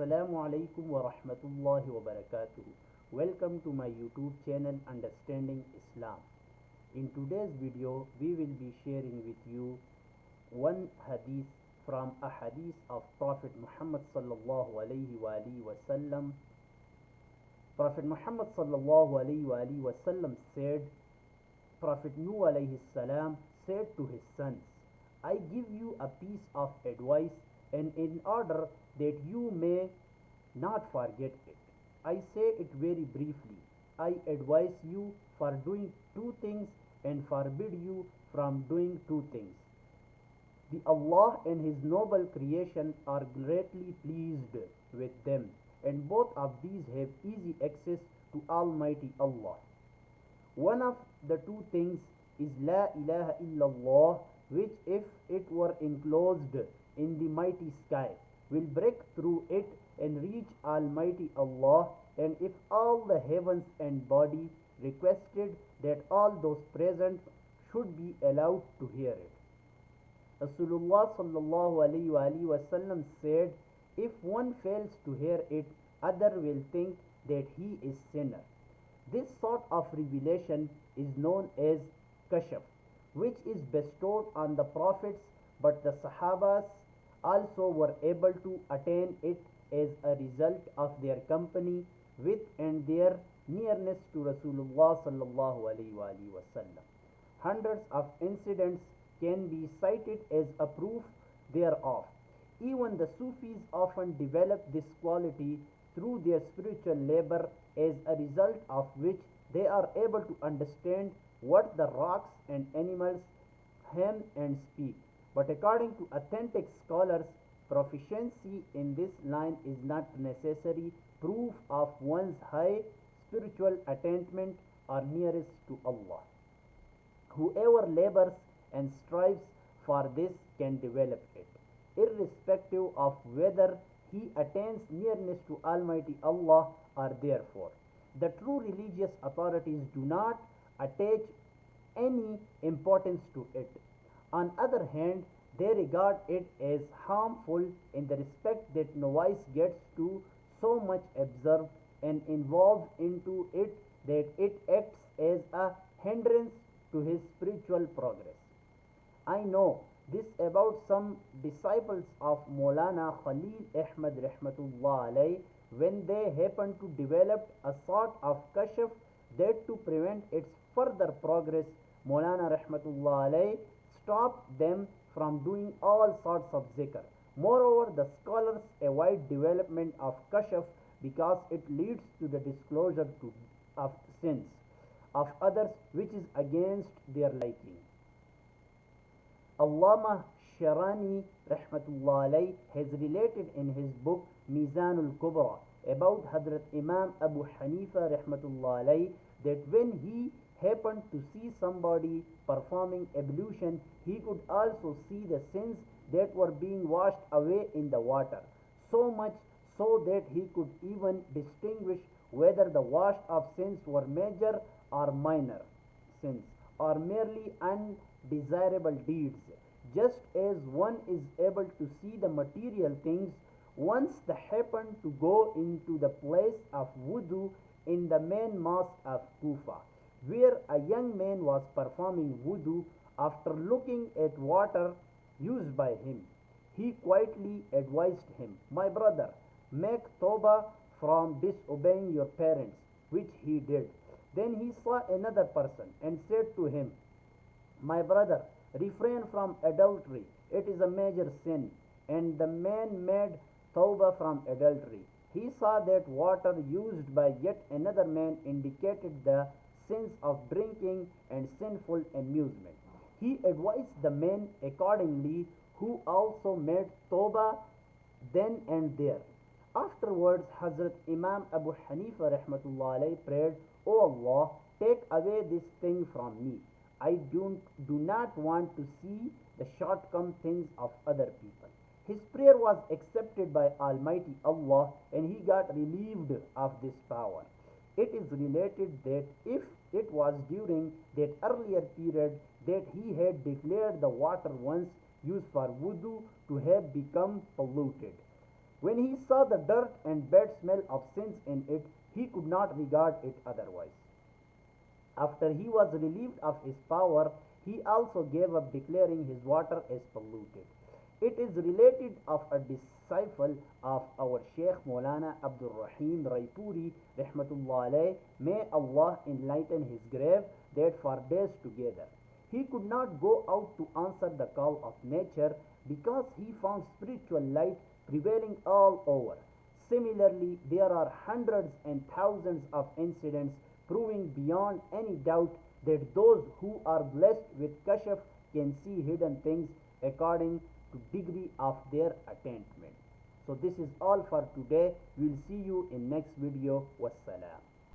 Assalamu alaikum wa rahmatullahi wa barakatuh. Welcome to my YouTube channel Understanding Islam. In today's video, we will be sharing with you one hadith from Ahadees of Prophet Muhammad sallallahu alaihi wasallam. Prophet Muhammad sallallahu alaihi wasallam said, Prophet Nuh alayhi salam said to his sons, I give you a piece of advice, and in order that you may not forget it, I say it very briefly. I advise you for doing two things and forbid you from doing two things. The Allah and His noble creation are greatly pleased with them, and both of these have easy access to Almighty Allah. One of the two things is La ilaha illallah, which if it were enclosed in the mighty sky, will break through it and reach Almighty Allah, and if all the heavens and body requested that all those present should be allowed to hear it. Rasulullah sallallahu alaihi wasallam said, if one fails to hear it, other will think that he is sinner. This sort of revelation is known as kashf, which is bestowed on the prophets, but the Sahabas also were able to attain it as a result of their company with and their nearness to Rasulullah sallallahu alaihi wasallam. Hundreds of incidents can be cited as a proof thereof. Even the Sufis often develop this quality through their spiritual labor, as a result of which they are able to understand what the rocks and animals hem and speak. But according to authentic scholars, proficiency in this line is not necessary proof of one's high spiritual attainment or nearest to Allah. Whoever labors and strives for this can develop it, irrespective of whether he attains nearness to Almighty Allah or therefore. The true religious authorities do not attach any importance to it. On other hand, they regard it as harmful in the respect that novice gets to so much absorbed and involved into it that it acts as a hindrance to his spiritual progress. I know this about some disciples of Maulana Khalil Ahmad rahmatullah alayh, when they happened to develop a sort of kashf that to prevent its further progress, Maulana rahmatullah alayh stopped them from doing all sorts of zikr. Moreover, the scholars avoid development of kashf because it leads to the disclosure of sins of others, which is against their liking. Allama Sharani rahmatullah alayh has related in his book Mizanul Kubra about Hadrat Imam Abu Hanifa rahmatullah alayh that when he happened to see somebody performing ablution, he could also see the sins that were being washed away in the water, so much so that he could even distinguish whether the wash of sins were major or minor sins, or merely undesirable deeds. Just as one is able to see the material things, once they happened to go into the place of wudu in the main mosque of Kufa, where a young man was performing wudu. After looking at water used by him, he quietly advised him, my brother, make tawbah from disobeying your parents, which he did. Then he saw another person and said to him, my brother, refrain from adultery, it is a major sin. And the man made tawbah from adultery. He saw that water used by yet another man indicated the sins of drinking and sinful amusement. He advised the man accordingly, who also made tawbah then and there. Afterwards, Hazrat Imam Abu Hanifa rahmatullah alayh prayed, O Allah, take away this thing from me. I do not want to see the shortcome things of other people. His prayer was accepted by Almighty Allah, and he got relieved of this power. It is related that if it was during that earlier period that he had declared the water once used for wudu to have become polluted, When he saw the dirt and bad smell of sins in it, he could not regard it otherwise. After he was relieved of his power, he also gave up declaring his water as polluted. It is related of a disciple of our Sheikh Maulana Abdul Rahim Raipuri Rahmatullah alayh, may Allah enlighten his grave, that for days together he could not go out to answer the call of nature because he found spiritual light prevailing all over. Similarly, there are hundreds and thousands of incidents proving beyond any doubt that those who are blessed with kashf can see hidden things according to degree of their attainment. So this is all for today. We'll see you in next video. Wassalam.